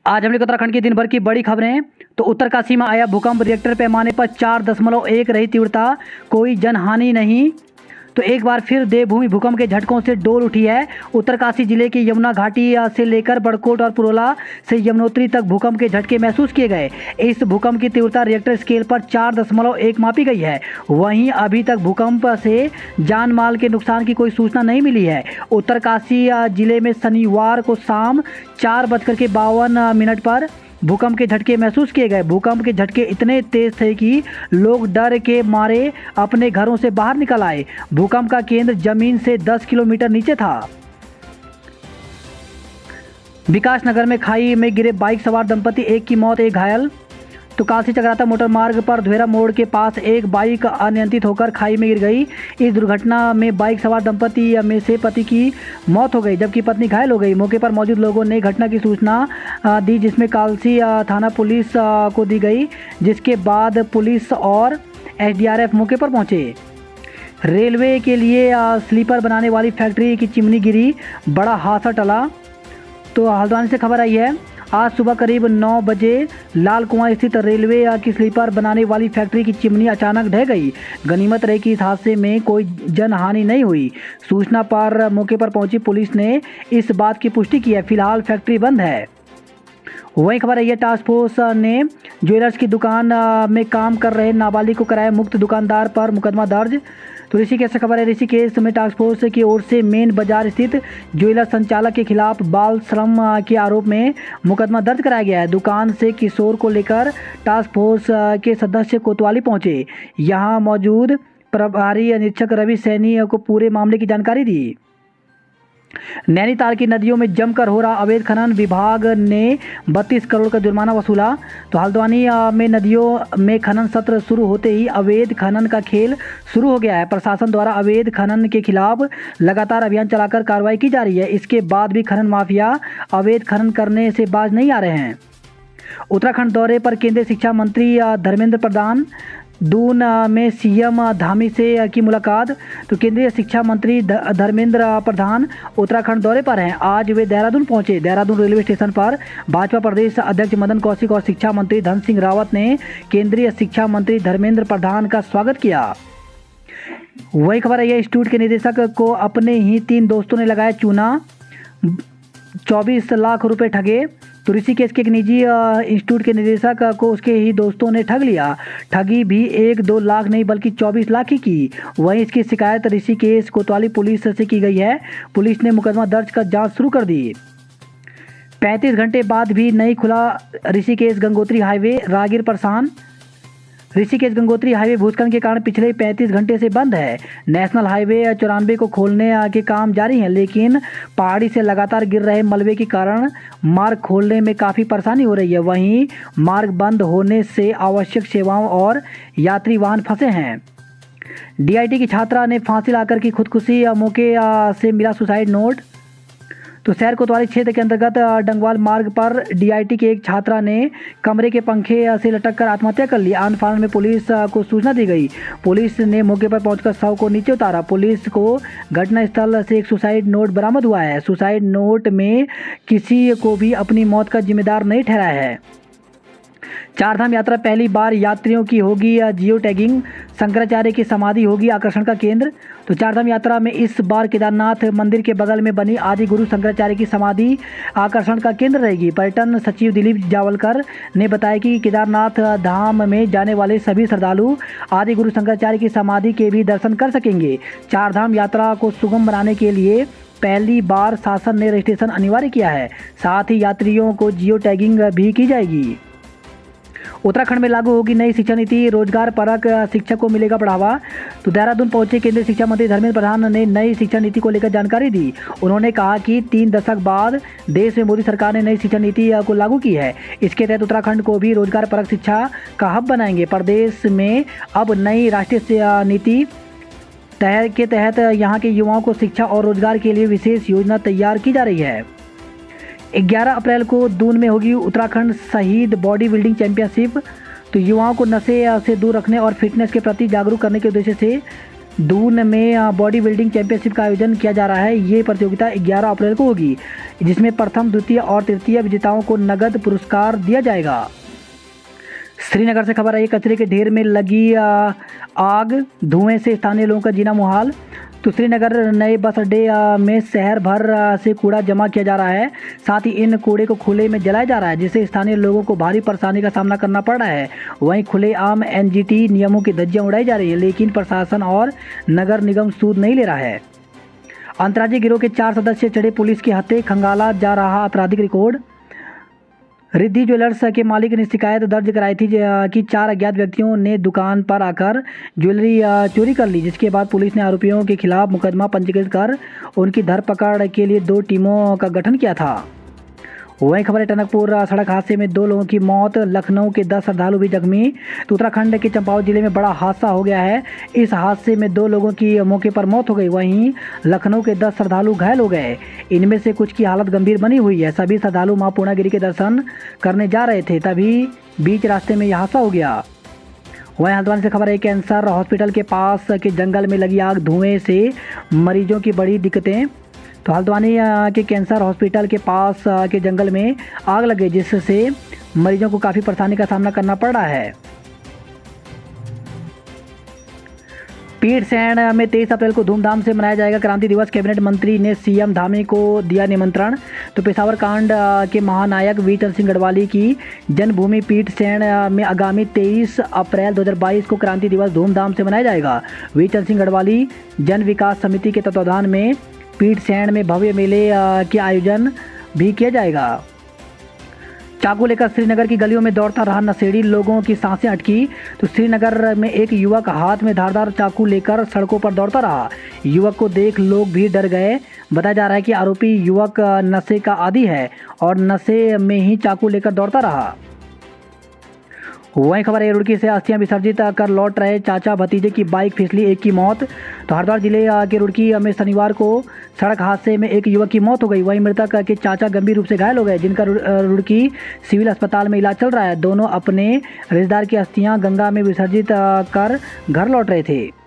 आज हम लोग उत्तराखंड की दिन भर की बड़ी खबरें। तो उत्तरकाशी में आया भूकंप, रिएक्टर पैमाने पर 4.1 रही तीव्रता, कोई जनहानि नहीं। तो एक बार फिर देवभूमि भूकंप के झटकों से डोल उठी है। उत्तरकाशी जिले की यमुना घाटी से लेकर बड़कोट और पुरोला से यमुनोत्री तक भूकंप के झटके महसूस किए गए। इस भूकंप की तीव्रता रिएक्टर स्केल पर 4.1 मापी गई है। वहीं अभी तक भूकंप से जान माल के नुकसान की कोई सूचना नहीं मिली है। उत्तरकाशी जिले में शनिवार को शाम 4:52 पर भूकंप के झटके महसूस किए गए। भूकंप के झटके इतने तेज थे कि लोग डर के मारे अपने घरों से बाहर निकल आए। भूकंप का केंद्र जमीन से 10 किलोमीटर नीचे था। विकास नगर में खाई में गिरे बाइक सवार दंपति, एक की मौत, एक घायल। तो काशी चक्राता मोटर मार्ग पर धुएरा मोड़ के पास एक बाइक अनियंत्रित होकर खाई में गिर गई। इस दुर्घटना में बाइक सवार दंपति में से पति की मौत हो गई, जबकि पत्नी घायल हो गई। मौके पर मौजूद लोगों ने घटना की सूचना दी, जिसमें कालसी थाना पुलिस को दी गई, जिसके बाद पुलिस और एसडीआरएफ मौके पर पहुंचे। रेलवे के लिए स्लीपर बनाने वाली फैक्ट्री की चिमनी गिरी, बड़ा हादसा टला। तो हल्द्वानी से खबर आई है, आज सुबह करीब 9 बजे लाल कुआं स्थित रेलवे की स्लीपर बनाने वाली फैक्ट्री की चिमनी अचानक ढह गई। गनीमत रही कि इस हादसे में कोई जनहानि नहीं हुई। सूचना पर मौके पर पहुंची पुलिस ने इस बात की पुष्टि की है। फिलहाल फैक्ट्री बंद है। वही खबर है, टास्क फोर्स ने ज्वेलर्स की दुकान में काम कर रहे नाबालिग को कराया मुक्त, दुकानदार पर मुकदमा दर्ज। तो ऋषिकेश से खबर है, ऋषिकेश में टास्क फोर्स की ओर से मेन बाजार स्थित ज्वेलर संचालक के खिलाफ बाल श्रम के आरोप में मुकदमा दर्ज कराया गया है। दुकान से किशोर को लेकर टास्क फोर्स के सदस्य कोतवाली पहुंचे। यहां मौजूद प्रभारी निरीक्षक रवि सैनी को पूरे मामले की जानकारी दी। नैनीताल की नदियों में जमकर हो रहा अवैध खनन, विभाग ने 32 करोड़ का जुर्माना वसूला। तो हल्द्वानी में नदियों में खनन सत्र शुरू होते ही अवैध खनन का खेल शुरू हो गया है। प्रशासन द्वारा अवैध खनन के खिलाफ लगातार अभियान चलाकर कार्रवाई की जा रही है। इसके बाद भी खनन माफिया अवैध खनन करने से बाज नहीं आ रहे हैं। उत्तराखंड दौरे पर केंद्रीय शिक्षा मंत्री धर्मेंद्र प्रधान, दून में सीएम धामी से की मुलाकात। तो केंद्रीय शिक्षा मंत्री धर्मेंद्र प्रधान उत्तराखंड दौरे पर हैं। आज वे देहरादून पहुंचे। देहरादून रेलवे स्टेशन पर भाजपा प्रदेश अध्यक्ष मदन कौशिक और शिक्षा मंत्री धन सिंह रावत ने केंद्रीय शिक्षा मंत्री धर्मेंद्र प्रधान का स्वागत किया। वही खबर है, इंस्टीट्यूट के निदेशक को अपने ही 3 दोस्तों ने लगाया चूना, 24 लाख रुपए ठगे। तो ऋषिकेश के एक निजी इंस्टीट्यूट के निदेशक को उसके ही दोस्तों ने ठग लिया। ठगी भी 1-2 लाख नहीं बल्कि 24 लाख की की। वहीं इसकी शिकायत ऋषिकेश कोतवाली पुलिस से की गई है। पुलिस ने मुकदमा दर्ज कर जांच शुरू कर दी। 35 घंटे बाद भी नहीं खुला ऋषिकेश गंगोत्री हाईवे, राहगीर परेशान। ऋषिकेश गंगोत्री हाईवे भूस्खलन के कारण पिछले 35 घंटे से बंद है। नेशनल हाईवे 94 को खोलने के काम जारी हैं, लेकिन पहाड़ी से लगातार गिर रहे मलबे के कारण मार्ग खोलने में काफ़ी परेशानी हो रही है। वहीं मार्ग बंद होने से आवश्यक सेवाओं और यात्री वाहन फंसे हैं। डीआईटी की छात्रा ने फांसी लाकर की खुदकुशी, मौके से मिला सुसाइड नोट। तो शहर कोतवाली क्षेत्र के अंतर्गत डंगवाल मार्ग पर डीआईटी के एक छात्रा ने कमरे के पंखे से लटक कर आत्महत्या कर ली। आन फान में पुलिस को सूचना दी गई। पुलिस ने मौके पर पहुंचकर शव को नीचे उतारा। पुलिस को घटनास्थल से एक सुसाइड नोट बरामद हुआ है। सुसाइड नोट में किसी को भी अपनी मौत का जिम्मेदार नहीं ठहराया है। चारधाम यात्रा पहली बार यात्रियों की होगी जियो टैगिंग, शंकराचार्य की समाधि होगी आकर्षण का केंद्र। तो चारधाम यात्रा में इस बार केदारनाथ मंदिर के बगल में बनी आदि गुरु शंकराचार्य की समाधि आकर्षण का केंद्र रहेगी। पर्यटन सचिव दिलीप जावलकर ने बताया कि केदारनाथ धाम में जाने वाले सभी श्रद्धालु आदि गुरु शंकराचार्य की समाधि के भी दर्शन कर सकेंगे। चारधाम यात्रा को सुगम बनाने के लिए पहली बार शासन ने रजिस्ट्रेशन अनिवार्य किया है। साथ ही यात्रियों को जियो टैगिंग भी की जाएगी। उत्तराखंड में लागू होगी नई शिक्षा नीति, रोजगार परक शिक्षा को मिलेगा बढ़ावा। तो देहरादून पहुंचे केंद्रीय शिक्षा मंत्री धर्मेंद्र प्रधान ने नई शिक्षा नीति को लेकर जानकारी दी। उन्होंने कहा कि 3 दशक बाद देश में मोदी सरकार ने नई शिक्षा नीति को लागू की है। इसके तहत उत्तराखंड को भी रोजगार परक शिक्षा का हब बनाएंगे। प्रदेश में अब नई राष्ट्रीय नीति के तहत यहाँ के युवाओं को शिक्षा और रोजगार के लिए विशेष योजना तैयार की जा रही है। 11 अप्रैल को दून में होगी उत्तराखंड शहीद बॉडी बिल्डिंग चैंपियनशिप। तो युवाओं को नशे से दूर रखने और फिटनेस के प्रति जागरूक करने के उद्देश्य से दून में बॉडी बिल्डिंग चैंपियनशिप का आयोजन किया जा रहा है। ये प्रतियोगिता 11 अप्रैल को होगी, जिसमें प्रथम, द्वितीय और तृतीय विजेताओं को नगद पुरस्कार दिया जाएगा। श्रीनगर से खबर आई, कचरे के ढेर में लगी आग, धुएं से स्थानीय लोगों का जीना मुहाल। तो श्रीनगर नए बस अड्डे में शहर भर से कूड़ा जमा किया जा रहा है। साथ ही इन कूड़े को खुले में जलाया जा रहा है, जिससे स्थानीय लोगों को भारी परेशानी का सामना करना पड़ रहा है। वहीं खुलेआम एनजीटी नियमों की धज्जियां उड़ाई जा रही है, लेकिन प्रशासन और नगर निगम सूद नहीं ले रहा है। अंतर्राज्यीय गिरोह के 4 सदस्य चढ़े पुलिस के हत्थे, खंगाला जा रहा आपराधिक रिकॉर्ड। रिद्धि ज्वेलर्स के मालिक ने शिकायत दर्ज कराई थी कि 4 अज्ञात व्यक्तियों ने दुकान पर आकर ज्वेलरी चोरी कर ली, जिसके बाद पुलिस ने आरोपियों के खिलाफ मुकदमा पंजीकृत कर उनकी धरपकड़ के लिए 2 टीमों का गठन किया था। वहीं खबर है, टनकपुर सड़क हादसे में 2 लोगों की मौत, लखनऊ के 10 श्रद्धालु भी जख्मी। तो उत्तराखंड के चंपावत जिले में बड़ा हादसा हो गया है। इस हादसे में 2 लोगों की मौके पर मौत हो गई, वहीं लखनऊ के 10 श्रद्धालु घायल हो गए। इनमें से कुछ की हालत गंभीर बनी हुई है। सभी श्रद्धालु मां पूर्णागिरि के दर्शन करने जा रहे थे, तभी बीच रास्ते में यह हादसा हो गया। वहीं हल्द्वानी से खबर है, कैंसर हॉस्पिटल के पास के जंगल में लगी आग, धुएं से मरीजों की बड़ी दिक्कतें। तो हल्द्वानी के कैंसर हॉस्पिटल के पास के जंगल में आग लग गई, जिससे मरीजों को काफ़ी परेशानी का सामना करना पड़ रहा है। पीटसैंण में 23 अप्रैल को धूमधाम से मनाया जाएगा क्रांति दिवस। कैबिनेट मंत्री ने सीएम धामी को दिया निमंत्रण। तो पेशावर कांड के महानायक वीरचंद सिंह गढ़वाली की जन्मभूमि पीटसैंण में आगामी 23 अप्रैल 2022 को क्रांति दिवस धूमधाम से मनाया जाएगा। वीरचंद सिंह गढ़वाली जन विकास समिति के तत्वाधान में पीटसैंण में भव्य मेले के आयोजन भी किया जाएगा। चाकू लेकर श्रीनगर की गलियों में दौड़ता रहा नशेड़ी, लोगों की सांसें अटकी। तो श्रीनगर में एक युवक हाथ में धारदार चाकू लेकर सड़कों पर दौड़ता रहा। युवक को देख लोग भी डर गए। बताया जा रहा है कि आरोपी युवक नशे का आदी है और नशे में ही चाकू लेकर दौड़ता रहा। वहीं खबर है, रुड़की से अस्थियां विसर्जित कर लौट रहे चाचा भतीजे की बाइक फिसली, एक की मौत। तो हरिद्वार जिले के रुड़की में शनिवार को सड़क हादसे में एक युवक की मौत हो गई। वहीं मृतक के चाचा गंभीर रूप से घायल हो गए, जिनका रुड़की सिविल अस्पताल में इलाज चल रहा है। दोनों अपने रिश्तेदार की अस्थियां गंगा में विसर्जित कर घर लौट रहे थे।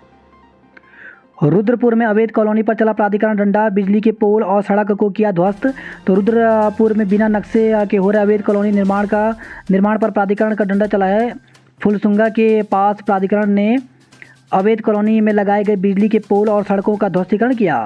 रुद्रपुर में अवैध कॉलोनी पर चला प्राधिकरण डंडा, बिजली के पोल और सड़क को किया ध्वस्त। तो रुद्रपुर में बिना नक्शे के हो रहे अवैध कॉलोनी निर्माण पर प्राधिकरण का डंडा चला है। फुलसुंगा के पास प्राधिकरण ने अवैध कॉलोनी में लगाए गए बिजली के पोल और सड़कों का ध्वस्तीकरण किया।